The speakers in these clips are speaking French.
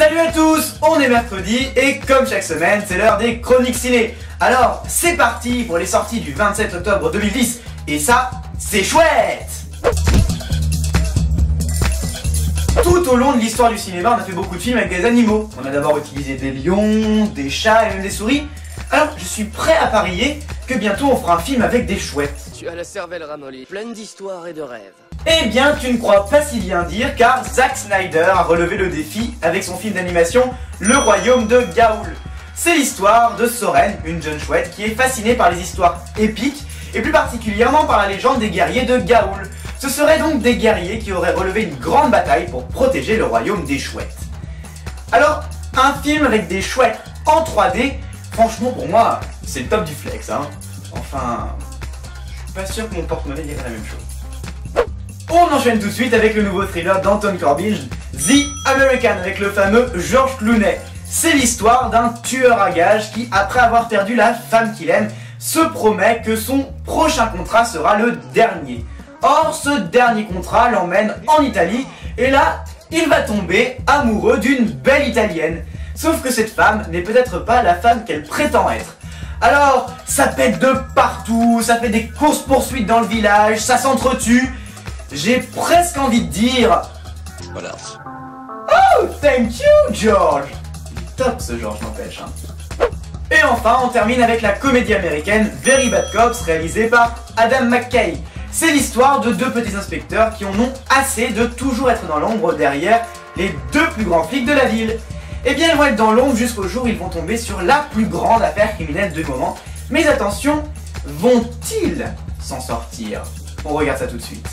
Salut à tous, on est mercredi et comme chaque semaine, c'est l'heure des chroniques ciné. Alors, c'est parti pour les sorties du 27 octobre 2010 et ça, c'est chouette! Tout au long de l'histoire du cinéma, on a fait beaucoup de films avec des animaux. On a d'abord utilisé des lions, des chats et même des souris. Alors, je suis prêt à parier que bientôt on fera un film avec des chouettes. Tu as la cervelle ramollie, pleine d'histoires et de rêves. Eh bien, tu ne crois pas si bien dire, car Zack Snyder a relevé le défi avec son film d'animation Le Royaume de Gaoul. C'est l'histoire de Soren, une jeune chouette qui est fascinée par les histoires épiques, et plus particulièrement par la légende des guerriers de Gaoul. Ce seraient donc des guerriers qui auraient relevé une grande bataille pour protéger le royaume des chouettes. Alors, un film avec des chouettes en 3D, franchement pour moi, c'est le top du flex, hein. Enfin, je suis pas sûr que mon porte-monnaie dirait la même chose. On enchaîne tout de suite avec le nouveau thriller d'Anton Corbijn, The American, avec le fameux George Clooney. C'est l'histoire d'un tueur à gages qui, après avoir perdu la femme qu'il aime, se promet que son prochain contrat sera le dernier. Or, ce dernier contrat l'emmène en Italie, et là, il va tomber amoureux d'une belle italienne. Sauf que cette femme n'est peut-être pas la femme qu'elle prétend être. Alors, ça pète de partout, ça fait des courses-poursuites dans le village, ça s'entretue. J'ai presque envie de dire... Voilà. Oh, thank you, George! Il est top ce George, n'empêche, hein. Et enfin, on termine avec la comédie américaine Very Bad Cops, réalisée par Adam McKay. C'est l'histoire de deux petits inspecteurs qui en ont assez de toujours être dans l'ombre derrière les deux plus grands flics de la ville. Eh bien, ils vont être dans l'ombre jusqu'au jour où ils vont tomber sur la plus grande affaire criminelle du moment. Mais attention, vont-ils s'en sortir? On regarde ça tout de suite.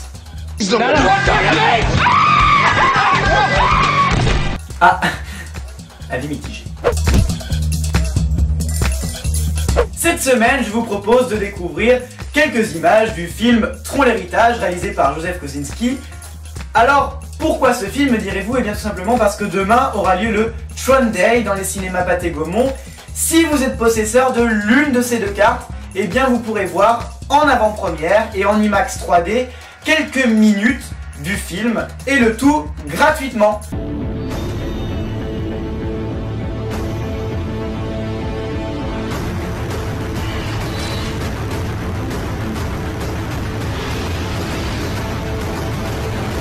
Ah, avis mitigé. Cette semaine, je vous propose de découvrir quelques images du film Tron l'héritage, réalisé par Joseph Kosinski. Alors, pourquoi ce film, me direz-vous? Eh bien tout simplement parce que demain aura lieu le Tron Day dans les cinémas Pathé Gaumont. Si vous êtes possesseur de l'une de ces deux cartes, eh bien vous pourrez voir en avant-première et en IMAX 3D quelques minutes du film, et le tout gratuitement.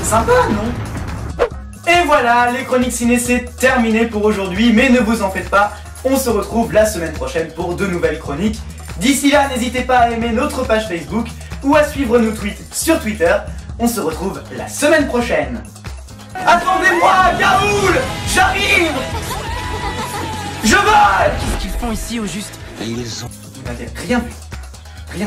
Sympa, non? Et voilà, les chroniques ciné c'est terminé pour aujourd'hui, mais ne vous en faites pas, on se retrouve la semaine prochaine pour de nouvelles chroniques. D'ici là, n'hésitez pas à aimer notre page Facebook ou à suivre nos tweets sur Twitter. On se retrouve la semaine prochaine. Attendez-moi, Gaoul! J'arrive! Je vole! Qu'est-ce qu'ils font ici au juste? Vous n'avez rien vu. Rien.